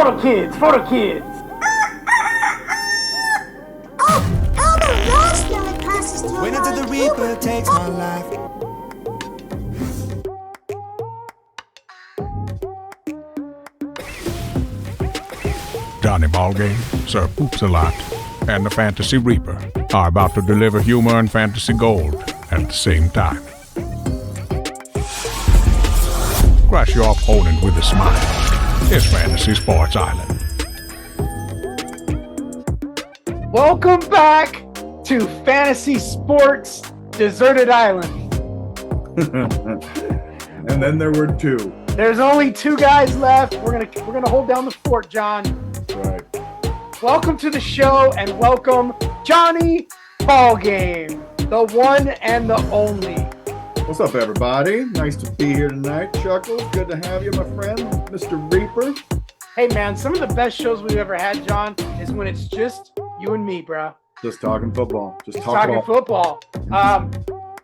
For the kids, for the kids. Elder Rosemary passes through. Wait until the Reaper takes my life. Johnny Ballgame, Sir Poops-a-Lot, and the Fantasy Reaper are about to deliver humor and fantasy gold at the same time. Crush your opponent with a smile. It's Fantasy Sports Island. Welcome back to Fantasy Sports Deserted Island. And then there were two. There's only two guys left. We're gonna hold down the fort, John. That's right. Welcome to the show and welcome Johnny Ballgame, the one and the only. What's up, everybody? Nice to be here tonight. Chuckles, good to have you, my friend, Mr. Reaper. Hey man, some of the best shows we've ever had, John, is when it's just you and me, bro. Just talking football. Just Talking football. I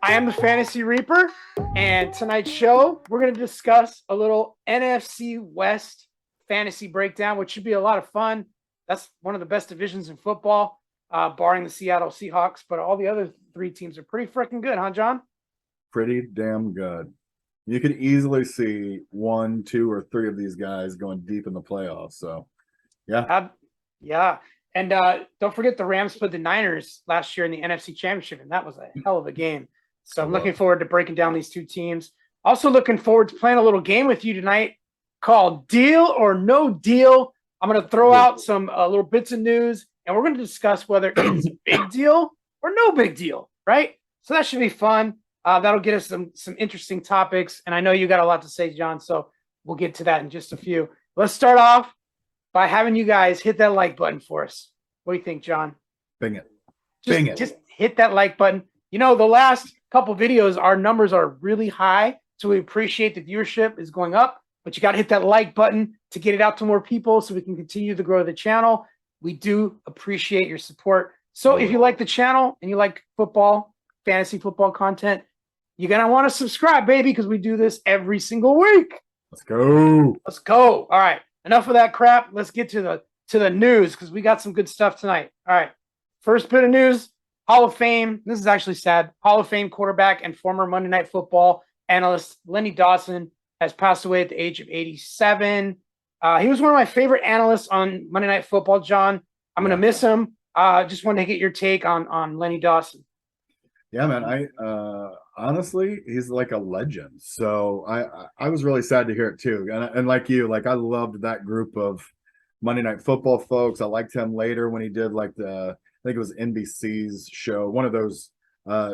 am the Fantasy Reaper, and tonight's show, we're going to discuss a little NFC West fantasy breakdown, which should be a lot of fun. That's one of the best divisions in football, barring the Seattle Seahawks, but all the other three teams are pretty freaking good, huh, John? Pretty damn good. You could easily see 1, 2, or 3 of these guys going deep in the playoffs. So, yeah. Yeah. And don't forget the Rams played the Niners last year in the NFC Championship, and that was a hell of a game. So I'm looking forward to breaking down these two teams. Also looking forward to playing a little game with you tonight called Deal or No Deal. I'm going to throw out some little bits of news, and we're going to discuss whether it's a big deal or no big deal, right? So that should be fun. That'll get us some interesting topics, and I know you got a lot to say, John, so we'll get to that in just a few. Let's start off by having you guys hit that like button for us. What do you think, John? Bing it. Just hit that like button. You know, the last couple videos, our numbers are really high, so we appreciate the viewership is going up, but you got to hit that like button to get it out to more people so we can continue to grow the channel. We do appreciate your support. So if you like the channel and you like football, fantasy football content, you're going to want to subscribe, baby, because we do this every single week. Let's go. Let's go. All right. Enough of that crap. Let's get to the news because we got some good stuff tonight. All right. First bit of news, Hall of Fame. This is actually sad. Hall of Fame quarterback and former Monday Night Football analyst Lenny Dawson has passed away at the age of 87. He was one of my favorite analysts on Monday Night Football, John. I'm going to miss him. Just wanted to get your take on Lenny Dawson. Yeah, man. I honestly, he's like a legend. So I was really sad to hear it too. And like you, like I loved that group of Monday Night Football folks. I liked him later when he did like I think it was NBC's show, one of those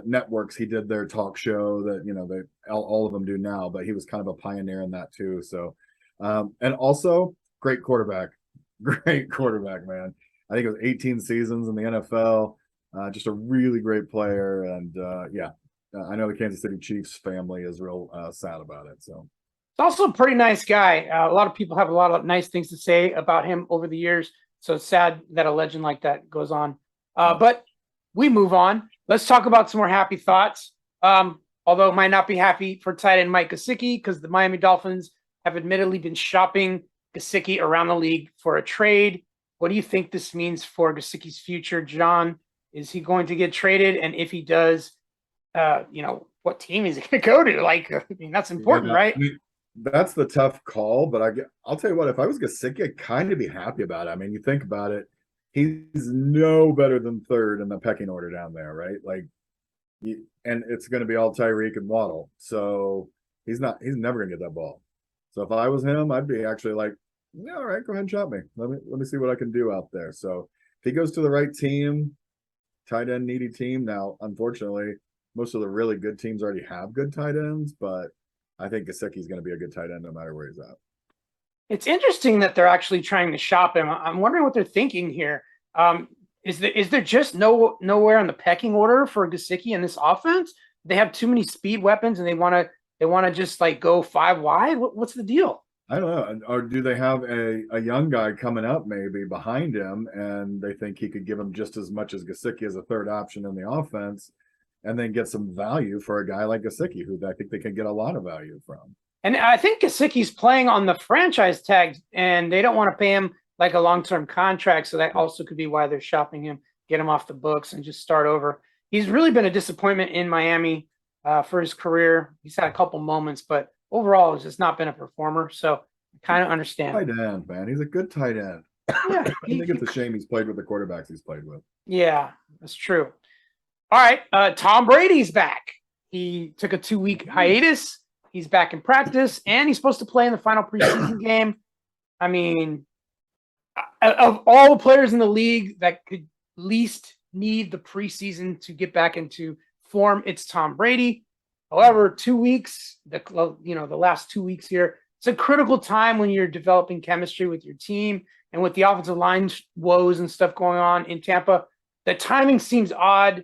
networks. He did their talk show that, you know, all of them do now, but he was kind of a pioneer in that too. So, and also great quarterback, man. I think it was 18 seasons in the NFL. Just a really great player. And I know the Kansas City Chiefs family is real sad about it. So it's also a pretty nice guy. A lot of people have a lot of nice things to say about him over the years. So it's sad that a legend like that goes on. But we move on. Let's talk about some more happy thoughts. Although it might not be happy for tight end Mike Gesicki because the Miami Dolphins have admittedly been shopping Gesicki around the league for a trade. What do you think this means for Gesicki's future, John? Is he going to get traded? And if he does, what team is he going to go to? Like, I mean, that's important, right? I mean, that's the tough call, but I'll tell you what, if I was Gesicki, I'd kind of be happy about it. I mean, you think about it, he's no better than third in the pecking order down there, right? Like, and it's going to be all Tyreek and Waddle. So he's never going to get that ball. So if I was him, I'd be actually like, yeah, all right, go ahead and chop me. Let me see what I can do out there. So if he goes to the right team, tight end needy team. Now, unfortunately, most of the really good teams already have good tight ends, but I think Gesicki's going to be a good tight end no matter where he's at. It's interesting that they're actually trying to shop him. I'm wondering what they're thinking here. Is there just nowhere on the pecking order for Gesicki in this offense? They have too many speed weapons, and they want to just like go 5 wide. What's the deal? I don't know. Or do they have a young guy coming up maybe behind him, and they think he could give him just as much as Gesicki as a third option in the offense, and then get some value for a guy like Gesicki, who I think they can get a lot of value from. And I think Gesicki's playing on the franchise tag, and they don't want to pay him like a long-term contract. So that also could be why they're shopping him, get him off the books, and just start over. He's really been a disappointment in Miami for his career. He's had a couple moments, but overall, he's just not been a performer. So I kind of understand. Tight end, man. He's a good tight end. Yeah, I think it's a shame he's played with the quarterbacks he's played with. Yeah, that's true. All right, Tom Brady's back. He took a 2-week hiatus. He's back in practice, and he's supposed to play in the final preseason game. I mean, of all the players in the league that could least need the preseason to get back into form, it's Tom Brady. However, 2 weeks, the last 2 weeks here, it's a critical time when you're developing chemistry with your team and with the offensive line woes and stuff going on in Tampa. The timing seems odd.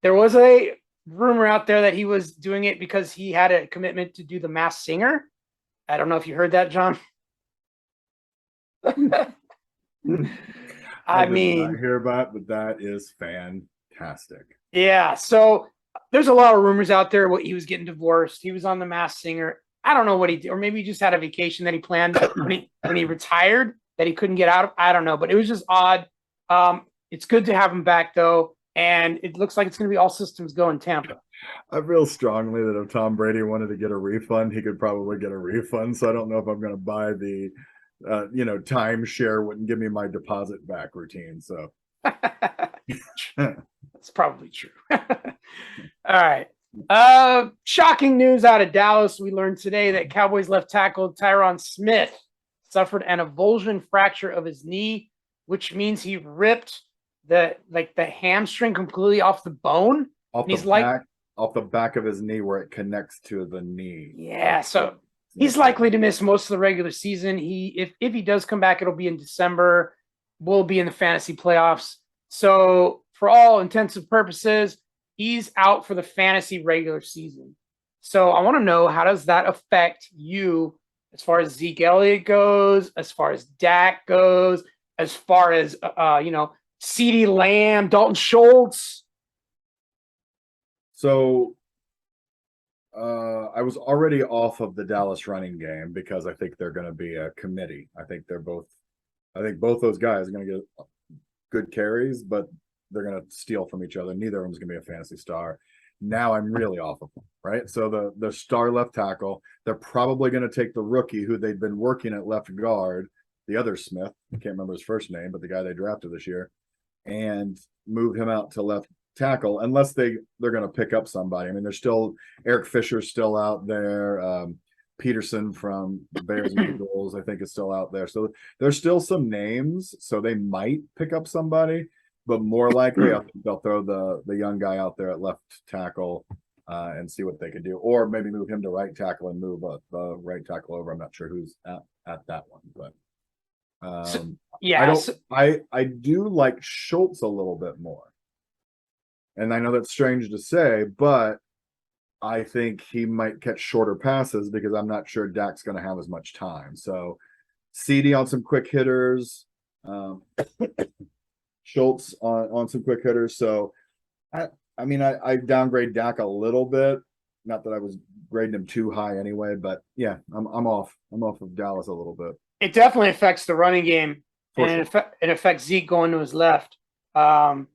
There was a rumor out there that he was doing it because he had a commitment to do the Masked Singer. I don't know if you heard that, John. I mean, did not hear about it, but that is fantastic. Yeah. So there's a lot of rumors out there. What he was getting divorced. He was on the Masked Singer. I don't know what he did, or maybe he just had a vacation that he planned when he retired that he couldn't get out of. I don't know, but it was just odd. It's good to have him back though. And it looks like it's going to be all systems go in Tampa. I feel strongly that if Tom Brady wanted to get a refund, he could probably get a refund. So I don't know if I'm going to buy the, timeshare wouldn't give me my deposit back routine. So that's probably true. All right. Shocking news out of Dallas. We learned today that Cowboys left tackle Tyron Smith suffered an avulsion fracture of his knee, which means he ripped the hamstring completely off the bone. Off the back of his knee where it connects to the knee. Yeah, so he's likely to miss most of the regular season. If he does come back, it'll be in December. We'll be in the fantasy playoffs. So for all intensive purposes, he's out for the fantasy regular season. So I want to know, how does that affect you as far as Zeke Elliott goes, as far as Dak goes, as far as CeeDee Lamb, Dalton Schultz? So I was already off of the Dallas running game because I think they're going to be a committee. I think both those guys are going to get good carries, but they're going to steal from each other. Neither of them is going to be a fantasy star. Now I'm really off of them, right? So the star left tackle, they're probably going to take the rookie who they've been working at left guard, the other Smith, I can't remember his first name, but the guy they drafted this year, and move him out to left tackle unless they're going to pick up somebody. I mean, there's still Eric Fisher's still out there. Peterson from the Bears and Eagles, I think, is still out there. So there's still some names. So they might pick up somebody, but more likely I think they'll throw the young guy out there at left tackle and see what they can do, or maybe move him to right tackle and move the right tackle over. I'm not sure who's at that one, but I do like Schultz a little bit more. And I know that's strange to say, but I think he might catch shorter passes because I'm not sure Dak's going to have as much time. So CeeDee on some quick hitters, Schultz on some quick hitters. So I downgrade Dak a little bit. Not that I was grading him too high anyway, but yeah, I'm off. I'm off of Dallas a little bit. It definitely affects the running game, and it affects Zeke going to his left. And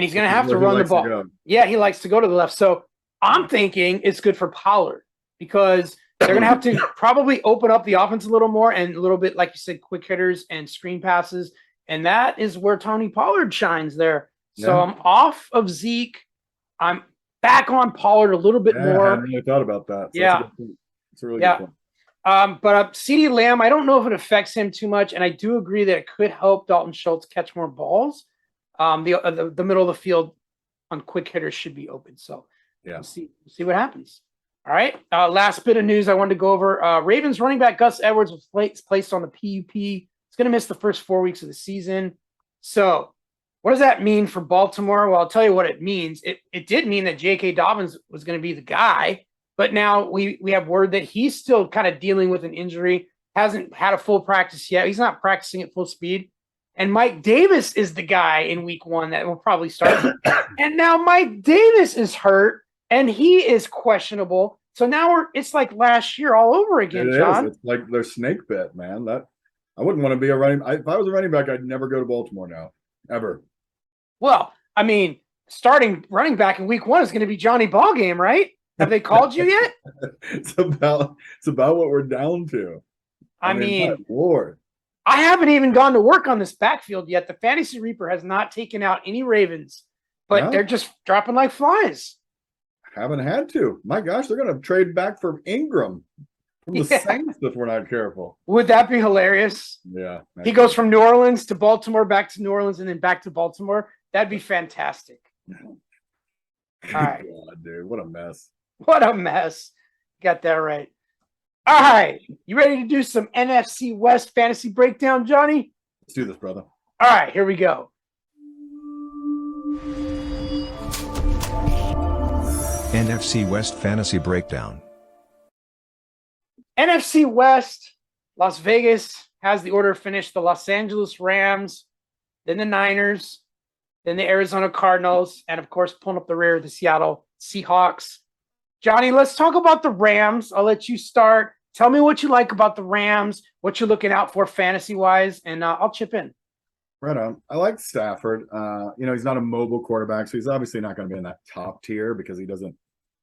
he's going to have to run the ball. Yeah, he likes to go to the left. So I'm thinking it's good for Pollard because they're going to have to probably open up the offense a little more and a little bit, like you said, quick hitters and screen passes. And that is where Tony Pollard shines there. So yeah. I'm off of Zeke. I'm back on Pollard a little bit more. I hadn't really thought about that. So it's a really good point. But CeeDee Lamb, I don't know if it affects him too much. And I do agree that it could help Dalton Schultz catch more balls. The middle of the field on quick hitters should be open. So we'll see what happens. All right. Last bit of news I wanted to go over. Ravens running back Gus Edwards was placed on the PUP. He's going to miss the first 4 weeks of the season. So what does that mean for Baltimore? Well, I'll tell you what it means. It did mean that J.K. Dobbins was going to be the guy, but now we have word that he's still kind of dealing with an injury, hasn't had a full practice yet. He's not practicing at full speed. And Mike Davis is the guy in week 1 that will probably start. And now Mike Davis is hurt, and he is questionable. So now it's like last year all over again, It is. John. It's like they're snake bit, man. That I wouldn't want to be a running. If I was a running back, I'd never go to Baltimore now, ever. Well, I mean, starting running back in week 1 is going to be Johnny Ballgame, right? Have they called you yet? It's about what we're down to. I mean, my Lord, I haven't even gone to work on this backfield yet. The Fantasy Reaper has not taken out any Ravens, but No. they're just dropping like flies. haven't had to. My gosh, they're going to trade back for Ingram from the Yeah. Saints if we're not careful. Would that be hilarious? Yeah, He goes from New Orleans to Baltimore, back to New Orleans, and then back to Baltimore. That'd be fantastic. All right. God, dude, what a mess. What a mess. Got that right. All right. You ready to do some NFC West fantasy breakdown, Johnny? Let's do this, brother. All right, here we go. NFC West Fantasy Breakdown. NFC West, Las Vegas has the order finished: the Los Angeles Rams, then the Niners, then the Arizona Cardinals, and of course, pulling up the rear, the Seattle Seahawks. Johnny, let's talk about the Rams. I'll let you start. Tell me what you like about the Rams, what you're looking out for fantasy-wise, and I'll chip in. Right on. I like Stafford. He's not a mobile quarterback, so he's obviously not going to be in that top tier because he doesn't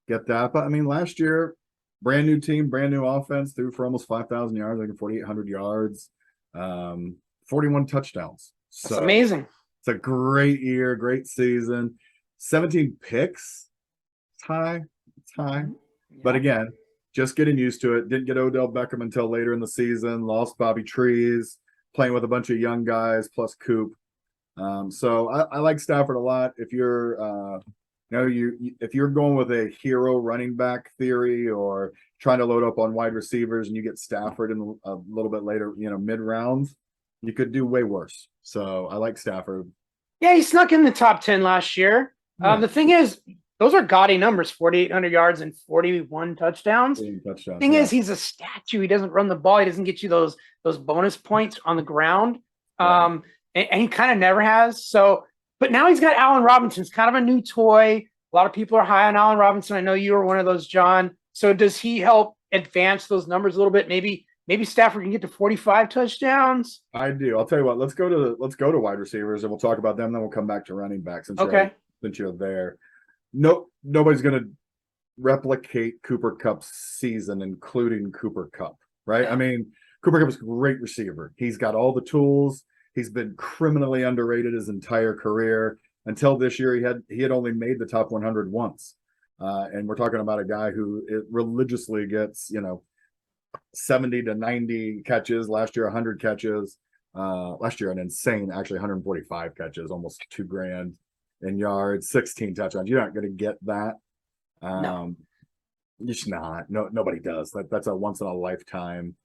get that. But I mean, last year, brand new team, brand new offense, threw for almost 5,000 yards, like 4,800 yards, 41 touchdowns. That's amazing. It's a great year, great season. 17 picks. It's high. Yeah. But again, just getting used to it. Didn't get Odell Beckham until later in the season. Lost Bobby Trees, playing with a bunch of young guys plus Coop. So I like Stafford a lot. If you're if you're going with a hero running back theory or trying to load up on wide receivers and you get Stafford in a little bit later, mid rounds, you could do way worse. So I like Stafford. Yeah, he snuck in the top 10 last year. Yeah. The thing is, those are gaudy numbers: 4,800 yards and 41 touchdowns. Thing is, he's a statue. He doesn't run the ball. He doesn't get you those bonus points on the ground. Right. And he kind of never has. So, but now he's got Allen Robinson. It's kind of a new toy. A lot of people are high on Allen Robinson. I know you were one of those, John. So does he help advance those numbers a little bit? Maybe Stafford can get to 45 touchdowns. I do. I'll tell you what. Let's go to wide receivers and we'll talk about them. Then we'll come back to running backs. Since you're there. Nobody's going to replicate Cooper Kupp's season, including Cooper Kupp, right? I mean, Cooper Kupp is a great receiver. He's got all the tools. He's been criminally underrated his entire career. Until this year, he had only made the top 100 once. And we're talking about a guy who religiously gets, 70 to 90 catches. Last year, 100 catches. Last year, an insane, actually 145 catches, almost $2,000 in yards, 16 touchdowns. You're not going to get that. No. Just not. No, nobody does. That's a once in a lifetime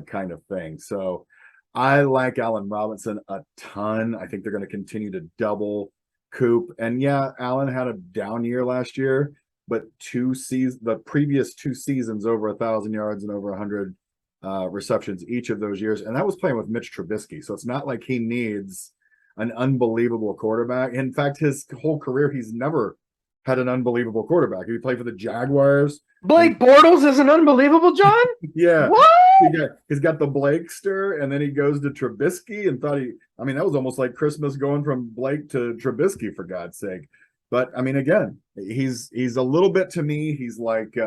kind of thing. So I like Allen Robinson a ton. I think they're going to continue to double Coop. And yeah, Allen had a down year last year, but the previous 2 seasons over 1,000 yards and over 100 receptions each of those years. And that was playing with Mitch Trubisky. So it's not like he needs an unbelievable quarterback. In fact, his whole career, he's never had an unbelievable quarterback. He played for the Jaguars. Blake Bortles is an unbelievable, John? Yeah. What? He's got the Blakester, and then he goes to Trubisky and that was almost like Christmas going from Blake to Trubisky, for God's sake. But I mean, again, he's a little bit, to me, he's like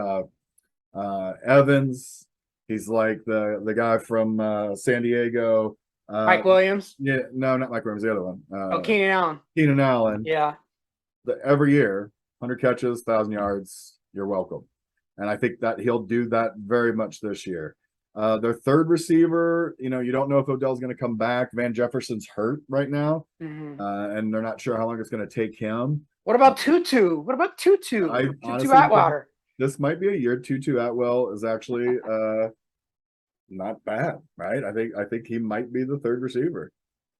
Evans. He's like the guy from San Diego. Mike Williams? Yeah, no, not Mike Williams, the other one. Keenan Allen. Keenan Allen. Yeah. Every year, 100 catches, 1,000 yards, you're welcome. And I think that he'll do that very much this year. Their third receiver, you don't know if Odell's going to come back. Van Jefferson's hurt right now, and they're not sure how long it's going to take him. What about Tutu? Tutu honestly Atwater? This might be a year. Tutu Atwell is actually not bad, right? I think he might be the third receiver.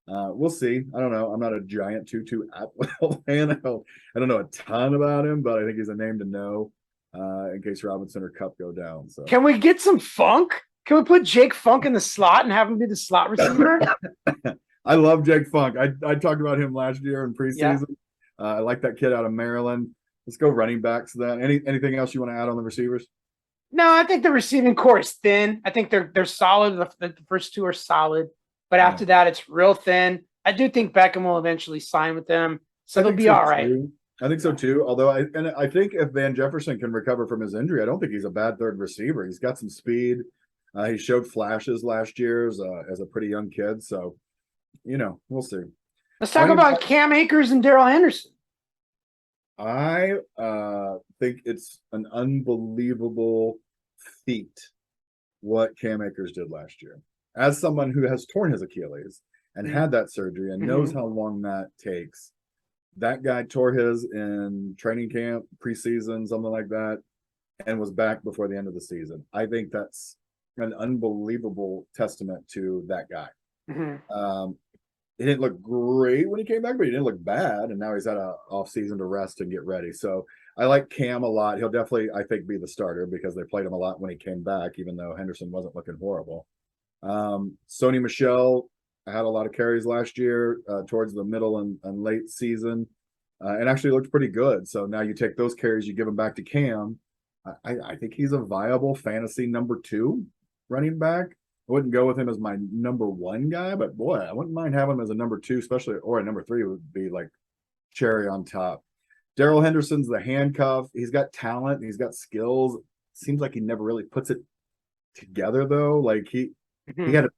We'll see. I don't know. I'm not a giant Tutu Atwell fan. I don't know a ton about him, but I think he's a name to know in case Robinson or Kupp go down. So can we get some Funk? Can we put Jake Funk in the slot and have him be the slot receiver? I love Jake Funk. I talked about him last year in preseason. I like that kid out of Maryland. Let's go running backs then. Anything else you want to add on the receivers? No, I think the receiving core is thin. I think they're solid. The first two are solid, but after that, it's real thin. I do think Beckham will eventually sign with them, so they'll be all right. Too. I think so too. Although I think if Van Jefferson can recover from his injury, I don't think he's a bad third receiver. He's got some speed. He showed flashes last year as a pretty young kid. So, we'll see. Let's talk about Cam Akers and Darrell Henderson. I think it's an unbelievable feat what Cam Akers did last year. As someone who has torn his Achilles and had that surgery and knows how long that takes, that guy tore his in training camp, preseason, something like that, and was back before the end of the season. I think that's an unbelievable testament to that guy. He didn't look great when he came back, but he didn't look bad. And now he's had an off season to rest and get ready. So I like Cam a lot. He'll definitely, I think, be the starter because they played him a lot when he came back, even though Henderson wasn't looking horrible. Sony Michel had a lot of carries last year towards the middle and late season and actually looked pretty good. So now you take those carries, you give them back to Cam. I think he's a viable fantasy number 2 running back. I wouldn't go with him as my number 1 guy, but boy, I wouldn't mind having him as a number 2, especially, or a number 3 would be like cherry on top. Darrell Henderson's the handcuff. He's got talent. He's got skills. Seems like he never really puts it together though. Like he had a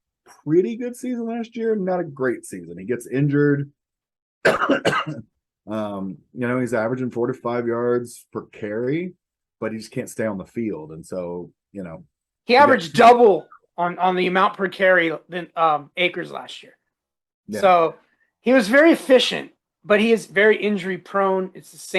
pretty good season last year, not a great season. He gets injured. He's averaging 4 to 5 yards per carry, but he just can't stay on the field. And so, he averaged double on the amount per carry than Akers last year. Yeah. So he was very efficient, but he is very injury prone. It's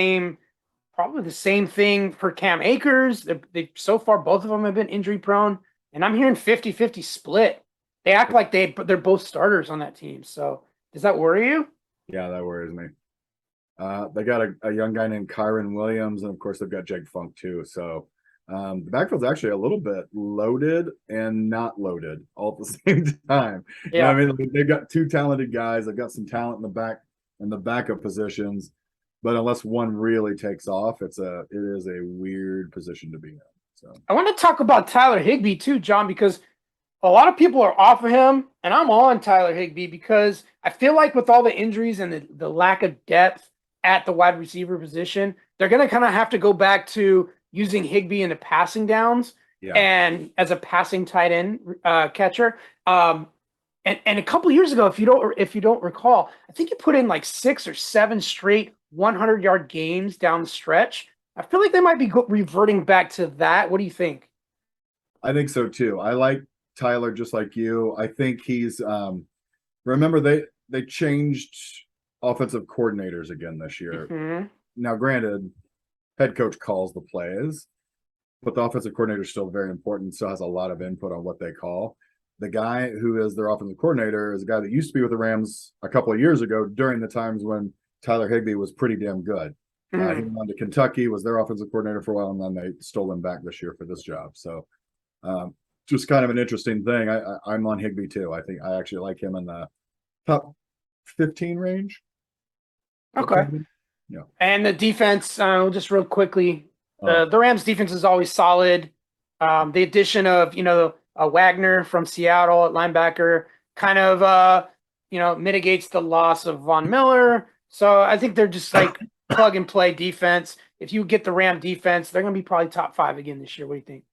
probably the same thing for Cam Akers. They so far, both of them have been injury prone, and I'm hearing 50-50 split. They act like they're both starters on that team. So does that worry you? Yeah, that worries me. They got a young guy named Kyron Williams, and of course they've got Jake Funk too. So the backfield's actually a little bit loaded and not loaded all at the same time. Yeah, they've got 2 talented guys. They've got some talent in the backup positions, but unless one really takes off, it is a weird position to be in. So I want to talk about Tyler Higbee too, John, because a lot of people are off of him, and I'm on Tyler Higbee because I feel like with all the injuries and the lack of depth at the wide receiver position, they're going to kind of have to go back to using Higbee in the passing downs and as a passing tight end catcher. And a couple of years ago, if you don't recall, I think he put in like 6 or 7 straight 100-yard games down the stretch. I feel like they might be reverting back to that. What do you think? I think so too. I like Tyler just like you. I think he's remember they changed offensive coordinators again this year. Now, granted, head coach calls the plays, but the offensive coordinator is still very important, still has a lot of input on what they call. The guy who is their offensive coordinator is a guy that used to be with the Rams a couple of years ago during the times when Tyler Higbee was pretty damn good. He went on to Kentucky, was their offensive coordinator for a while, and then they stole him back this year for this job. So just kind of an interesting thing. I'm on Higbee too. I think I actually like him in the top 15 range. Okay. Yeah. And the defense, just real quickly, the Rams defense is always solid. The addition of, Wagner from Seattle at linebacker kind of, mitigates the loss of Von Miller. So I think they're just like plug and play defense. If you get the Ram defense, they're going to be probably top 5 again this year. What do you think?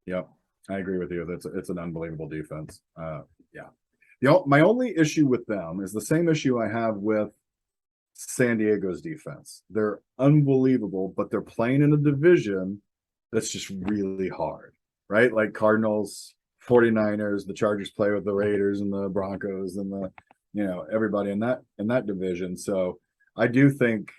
Yep. I agree with you. It's an unbelievable defense. My only issue with them is the same issue I have with San Diego's defense. They're unbelievable, but they're playing in a division that's just really hard, right? Like Cardinals, 49ers, the Chargers play with the Raiders and the Broncos and the, everybody in that division. So I do think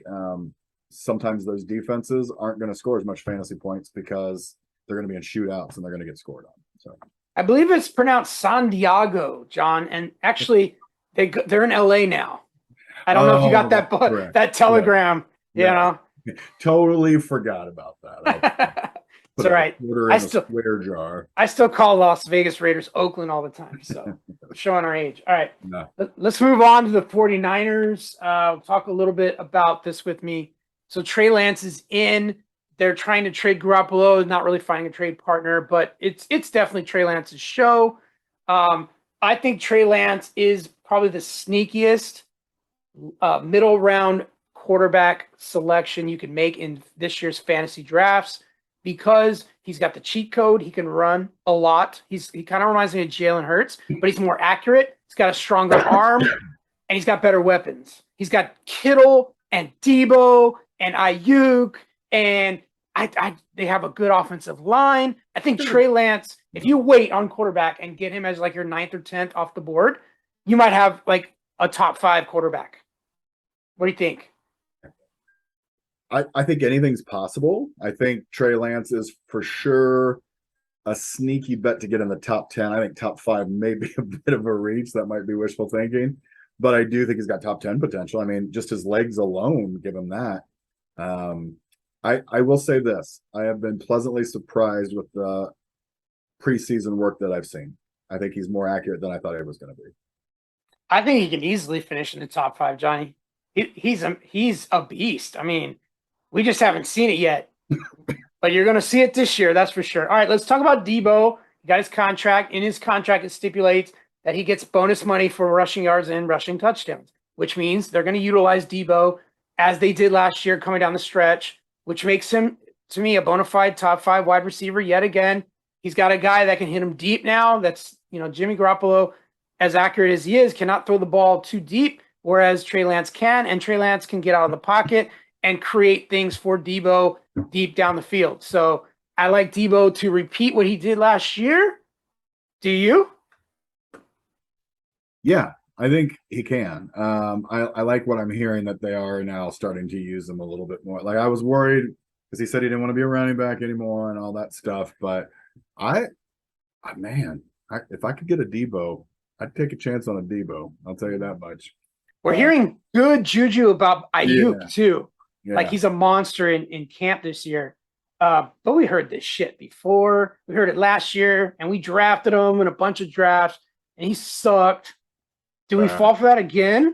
sometimes those defenses aren't going to score as much fantasy points because they're going to be in shootouts and they're going to get scored on. So I believe it's pronounced San Diego, John, and actually they're in LA now. I don't know if you got that telegram. Yeah. Totally forgot about that. It's all right. I still call Las Vegas Raiders Oakland all the time. So showing our age. All right. No. Let's move on to the 49ers. Talk a little bit about this with me. So Trey Lance is in. They're trying to trade Garoppolo, not really finding a trade partner, but it's definitely Trey Lance's show. I think Trey Lance is probably the sneakiest middle round quarterback selection you can make in this year's fantasy drafts because he's got the cheat code. He can run a lot. He kind of reminds me of Jalen Hurts, but he's more accurate. He's got a stronger arm, and he's got better weapons. He's got Kittle and Debo and Ayuk, and they have a good offensive line. I think Trey Lance, if you wait on quarterback and get him as like your 9th or 10th off the board, you might have like a top 5 quarterback. What do you think? I think anything's possible. I think Trey Lance is for sure a sneaky bet to get in the top 10. I think top 5 may be a bit of a reach. That might be wishful thinking, but I do think he's got top 10 potential. I mean, just his legs alone give him that. I will say this. I have been pleasantly surprised with the preseason work that I've seen. I think he's more accurate than I thought he was going to be. I think he can easily finish in the top 5, Johnny. He's a beast. I mean, we just haven't seen it yet, but you're going to see it this year. That's for sure. All right, let's talk about Debo. He got his contract. In his contract, it stipulates that he gets bonus money for rushing yards and rushing touchdowns, which means they're going to utilize Debo as they did last year coming down the stretch, which makes him, to me, a bona fide top 5 wide receiver yet again. He's got a guy that can hit him deep now. That's, Jimmy Garoppolo, as accurate as he is, cannot throw the ball too deep, whereas Trey Lance can, and Trey Lance can get out of the pocket and create things for Debo deep down the field. So I like Debo to repeat what he did last year. Do you? Yeah, I think he can. I like what I'm hearing that they are now starting to use him a little bit more. Like I was worried because he said he didn't want to be a running back anymore and all that stuff. But if I could get a Debo, I'd take a chance on a Debo. I'll tell you that much. We're hearing good juju about Ayuk too. Yeah. Like he's a monster in camp this year. But we heard this shit before. We heard it last year, and we drafted him in a bunch of drafts, and he sucked. Do we fall for that again?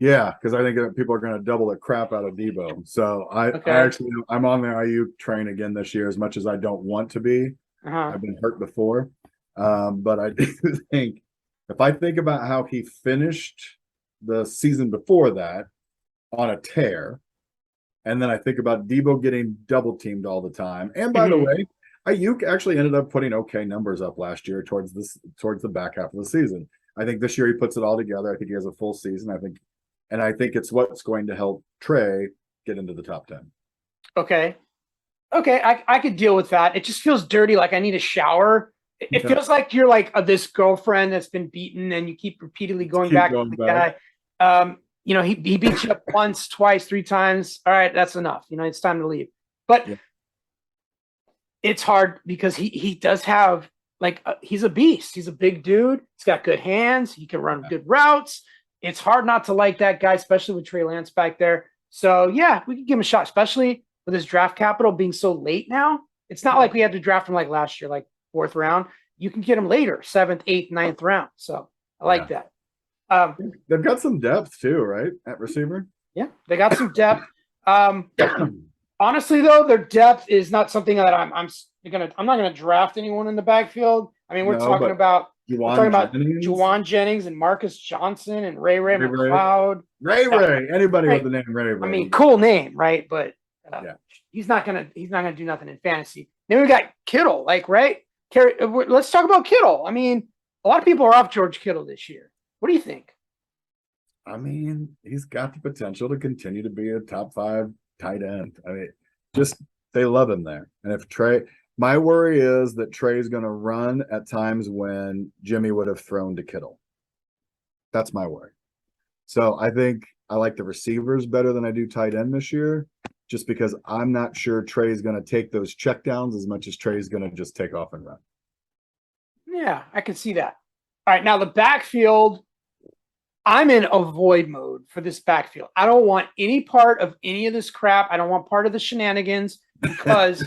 Yeah, because I think that people are going to double the crap out of Debo. So I'm on the Ayuk train again this year, as much as I don't want to be. I've been hurt before. But I do think if I think about how he finished the season before that on a tear, and then I think about Debo getting double teamed all the time. And by the way, Ayuk actually ended up putting okay numbers up last year towards the back half of the season. I think this year he puts it all together. I think he has a full season. I think it's what's going to help Trey get into the top 10. Okay, I could deal with that. It just feels dirty. Like I need a shower. It feels like you're like this girlfriend that's been beaten, and you keep repeatedly going back to the guy. He beat you up once, twice, 3 times. All right, that's enough. It's time to leave. But it's hard because he does have he's a beast. He's a big dude. He's got good hands. He can run good routes. It's hard not to like that guy, especially with Trey Lance back there. So yeah, we could give him a shot, especially with his draft capital being so late now. It's not like we had to draft him like last year, like 4th round. You can get him later, 7th, 8th, 9th round. So I like that. They've got some depth too, right? At receiver. Yeah, they got some depth. Honestly, though, their depth is not something that I'm not gonna draft anyone in the backfield. I mean, we're talking about Juwan Jennings and Marcus Johnson and Ray McLeod. Ray. Anybody with the name Ray. I mean, cool name, right? But he's not gonna do nothing in fantasy. Then we got Kittle, right? Let's talk about Kittle. I mean, a lot of people are off George Kittle this year. What do you think? I mean, he's got the potential to continue to be a top 5 tight end. I mean, they love him there. And if my worry is that Trey's going to run at times when Jimmy would have thrown to Kittle. That's my worry. So I think I like the receivers better than I do tight end this year, just because I'm not sure Trey's going to take those checkdowns as much as Trey's going to just take off and run. Yeah, I can see that. All right, now the backfield, I'm in avoid mode for this backfield. I don't want any part of any of this crap. I don't want part of the shenanigans because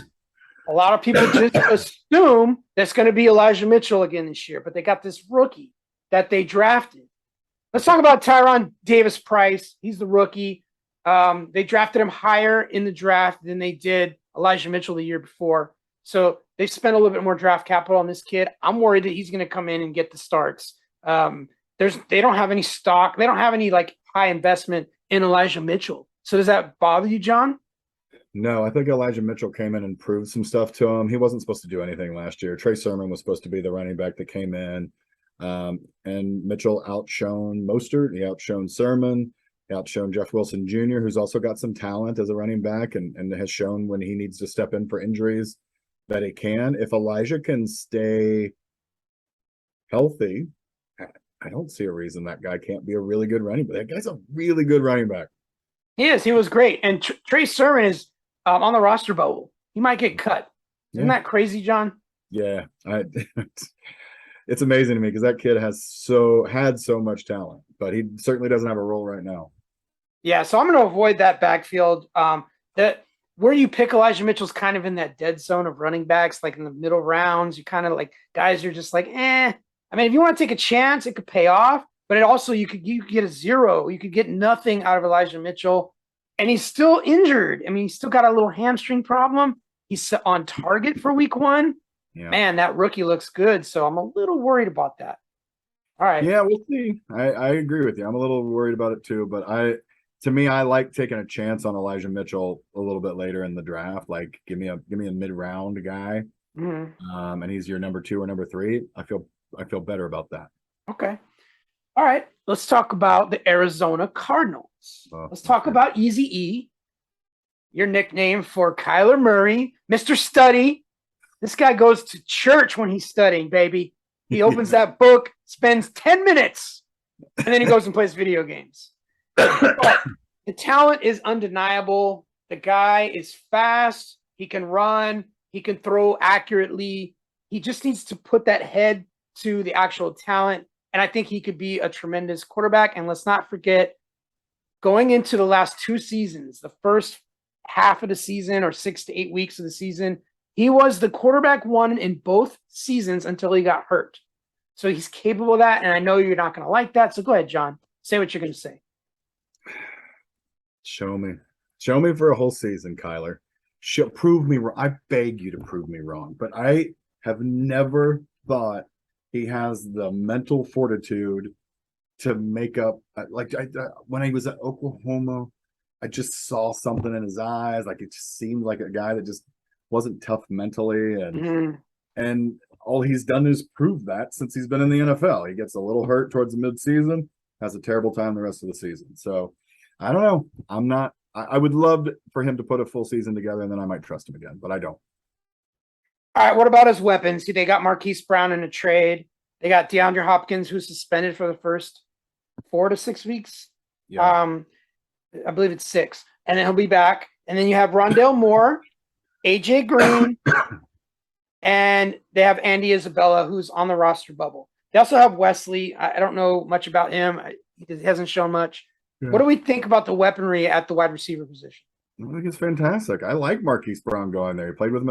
a lot of people just assume that's going to be Elijah Mitchell again this year, but they got this rookie that they drafted. Let's talk about Tyron Davis-Price. He's the rookie. They drafted him higher in the draft than they did Elijah Mitchell the year before. So they've spent a little bit more draft capital on this kid. I'm worried that he's going to come in and get the starts. They don't have any stock. They don't have any like high investment in Elijah Mitchell. So does that bother you, John? No, I think Elijah Mitchell came in and proved some stuff to him. He wasn't supposed to do anything last year. Trey Sermon was supposed to be the running back that came in. And Mitchell outshone Mostert. He outshone Sermon. He outshone Jeff Wilson Jr., who's also got some talent as a running back and has shown when he needs to step in for injuries that he can. If Elijah can stay healthy, I don't see a reason that guy can't be a really good running back. That guy's a really good running back. He is. He was great. And Trey Sermon is on the roster bubble. He might get cut. Isn't that crazy, John? Yeah. It's amazing to me because that kid had so much talent, but he certainly doesn't have a role right now. Yeah, so I'm going to avoid that backfield. That where you pick Elijah Mitchell's kind of in that dead zone of running backs, like in the middle rounds. You kind of like guys are just like, eh. I mean, if you want to take a chance, it could pay off, but it also you could get a zero. You could get nothing out of Elijah Mitchell, and he's still injured. I mean, he's still got a little hamstring problem. He's on target for week 1. Yeah. Man, that rookie looks good, so I'm a little worried about that. All right. Yeah, we'll see. I agree with you. I'm a little worried about it too, but to me, I like taking a chance on Elijah Mitchell a little bit later in the draft. Like, give me a mid-round guy, and he's your number 2 or number 3. I feel better about that. Okay. All right. Let's talk about the Arizona Cardinals. Let's talk about Easy E, your nickname for Kyler Murray, Mr. Study. This guy goes to church when he's studying, baby. He opens that book, spends 10 minutes, and then he goes and plays video games. But the talent is undeniable. The guy is fast. He can run. He can throw accurately. He just needs to put that head to the actual talent. And I think he could be a tremendous quarterback. And let's not forget, going into the last 2 seasons, the first half of the season or 6 to 8 weeks of the season, he was the quarterback 1 in both seasons until he got hurt. So he's capable of that. And I know you're not going to like that. So go ahead, John. Say what you're going to say. Show me for a whole season, Kyler. Prove me wrong. I beg you to prove me wrong. But I have never thought he has the mental fortitude to make up. When he was at Oklahoma, I just saw something in his eyes. Like, it just seemed like a guy that just wasn't tough mentally, and all he's done is prove that since he's been in the NFL. He gets a little hurt towards the midseason, has a terrible time the rest of the season. So I don't know. I would love for him to put a full season together, and then I might trust him again, but I don't. All right, what about his weapons? See, they got Marquise Brown in a trade. They got DeAndre Hopkins, who's suspended for the first 4 to 6 weeks. Yeah. I believe it's 6, and then he'll be back. And then you have Rondale Moore, AJ Green, and they have Andy Isabella, who's on the roster bubble. They also have Wesley. I don't know much about him. He hasn't shown much. Yeah. What do we think about the weaponry at the wide receiver position? I think it's fantastic. I like Marquise Brown going there. He played with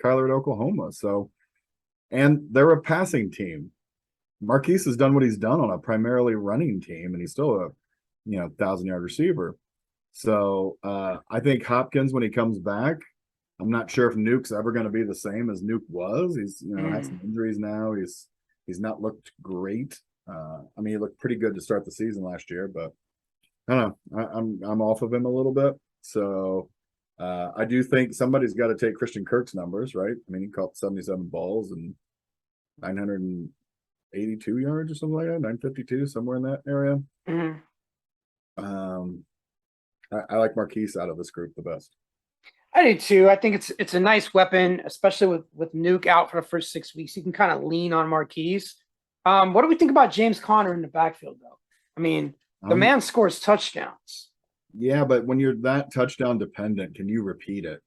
Kyler at Oklahoma. So, and they're a passing team. Marquise has done what he's done on a primarily running team, and he's still a 1,000-yard receiver. So I think Hopkins, when he comes back, I'm not sure if Nuke's ever going to be the same as Nuke was. He's had some injuries now. He's not looked great. I mean, he looked pretty good to start the season last year, but I don't know. I'm off of him a little bit. So I do think somebody's got to take Christian Kirk's numbers, right? I mean, he caught 77 balls and 982 yards or something like that, 952, somewhere in that area. I like Marquise out of this group the best. I do too. I think it's a nice weapon, especially with Nuke out for the first 6 weeks. You can kind of lean on Marquise. What do we think about James Conner in the backfield, though? I mean, the man scores touchdowns. Yeah, but when you're that touchdown dependent, can you repeat it?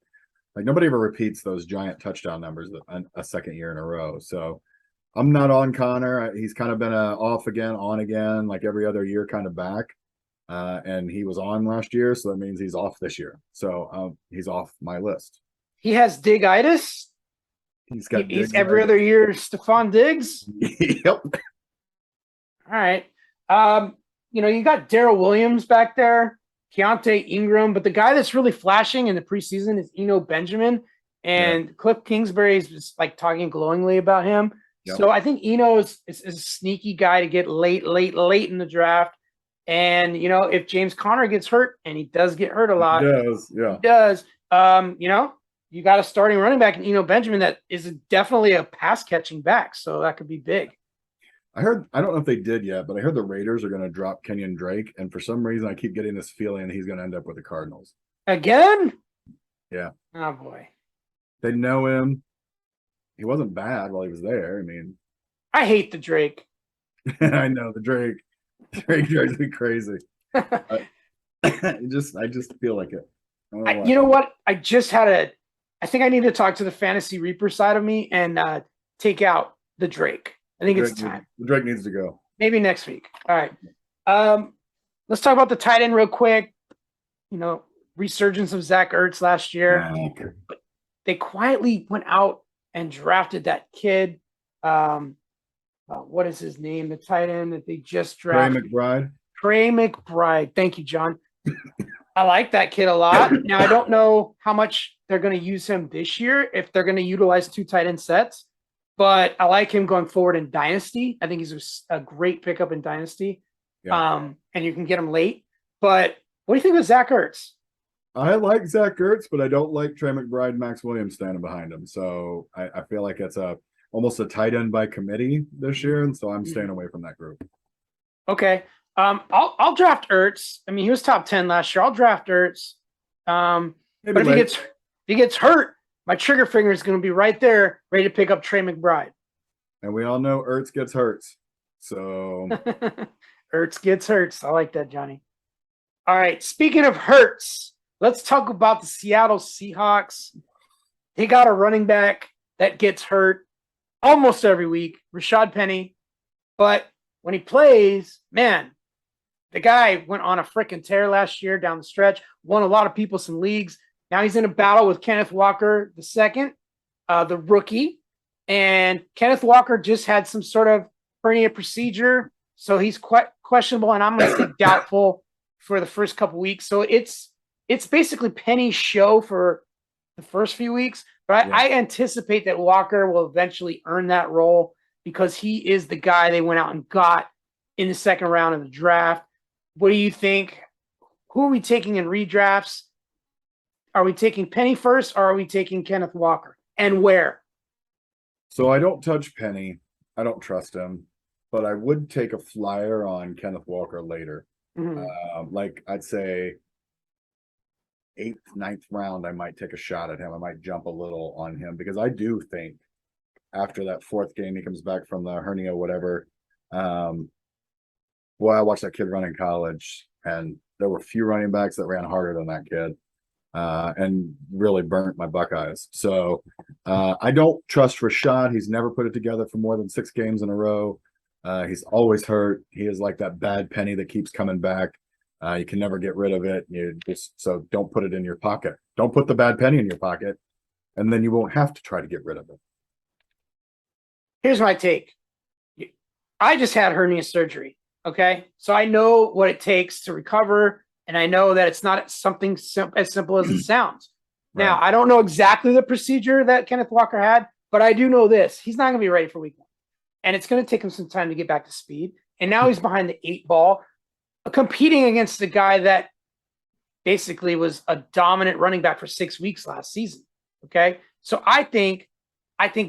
Like, nobody ever repeats those giant touchdown numbers a second year in a row. So I'm not on Conner. He's kind of been off again, on again, like every other year kind of back. And he was on last year, so that means he's off this year. So he's off my list. He has Diggitis. He's every other year Stephon Diggs. Yep. All right. You got Darrell Williams back there. Keontae Ingram, but the guy that's really flashing in the preseason is Eno Benjamin, and Cliff Kingsbury is just like talking glowingly about him. Yep. So I think Eno is a sneaky guy to get late in the draft. And if James Conner gets hurt, and he does get hurt a lot, He does, yeah. he does. You got a starting running back in Eno Benjamin that is definitely a pass catching back, so that could be big. I don't know if they did yet, but I heard the Raiders are going to drop Kenyon Drake, and for some reason I keep getting this feeling he's going to end up with the Cardinals. Again? Yeah. Oh boy. They know him. He wasn't bad while he was there. I mean, I hate the Drake. I know the Drake drives me crazy. I just feel like it. You know what? I think I need to talk to the Fantasy Reaper side of me and take out the Drake. I think it's time. The Drake needs to go. Maybe next week. All right. Let's talk about the tight end real quick. Resurgence of Zach Ertz last year. But they quietly went out and drafted that kid. What is his name? The tight end that they just drafted. Trey McBride. Thank you, John. I like that kid a lot. Now, I don't know how much they're going to use him this year, if they're going to utilize 2 tight end sets, but I like him going forward in Dynasty. I think he's a great pickup in Dynasty. Yeah. And you can get him late. But what do you think of Zach Ertz? I like Zach Ertz, but I don't like Trey McBride, Max Williams standing behind him. So I feel like it's almost a tight end by committee this year, and so I'm staying away from that group. Okay. I'll draft Ertz. I mean, he was top 10 last year. I'll draft Ertz. But if he gets hurt, my trigger finger is going to be right there, ready to pick up Trey McBride. And we all know Ertz gets hurts. So Ertz gets hurts. I like that, Johnny. All right. Speaking of hurts, let's talk about the Seattle Seahawks. They got a running back that gets hurt almost every week, Rashad Penny. But when he plays, man, the guy went on a freaking tear last year down the stretch, won a lot of people some leagues. Now he's in a battle with Kenneth Walker II, the rookie. And Kenneth Walker just had some sort of hernia procedure, so he's quite questionable, and I'm going to say doubtful for the first couple weeks. So it's basically Penny's show for the first few weeks. But I anticipate that Walker will eventually earn that role because he is the guy they went out and got in the second round of the draft. What do you think? Who are we taking in redrafts? Are we taking Penny first, or are we taking Kenneth Walker? And where? So I don't touch Penny. I don't trust him. But I would take a flyer on Kenneth Walker later. Mm-hmm. Like I'd say 8th, 9th round, I might take a shot at him. I might jump a little on him because I do think after that 4th game, he comes back from the hernia, whatever. I watched that kid run in college, and there were few running backs that ran harder than that kid, and really burnt my Buckeyes. So I don't trust Rashad. He's never put it together for more than 6 games in a row. He's always hurt. He is like that bad penny that keeps coming back. You can never get rid of it. So don't put it in your pocket. Don't put the bad penny in your pocket, and then you won't have to try to get rid of it. Here's my take. I just had hernia surgery. Okay. So I know what it takes to recover, and I know that it's not something as simple as it sounds. Right. Now, I don't know exactly the procedure that Kenneth Walker had, but I do know this. He's not going to be ready for week 1. And it's going to take him some time to get back to speed. And now he's behind the 8 ball, competing against a guy that basically was a dominant running back for 6 weeks last season. Okay. So I think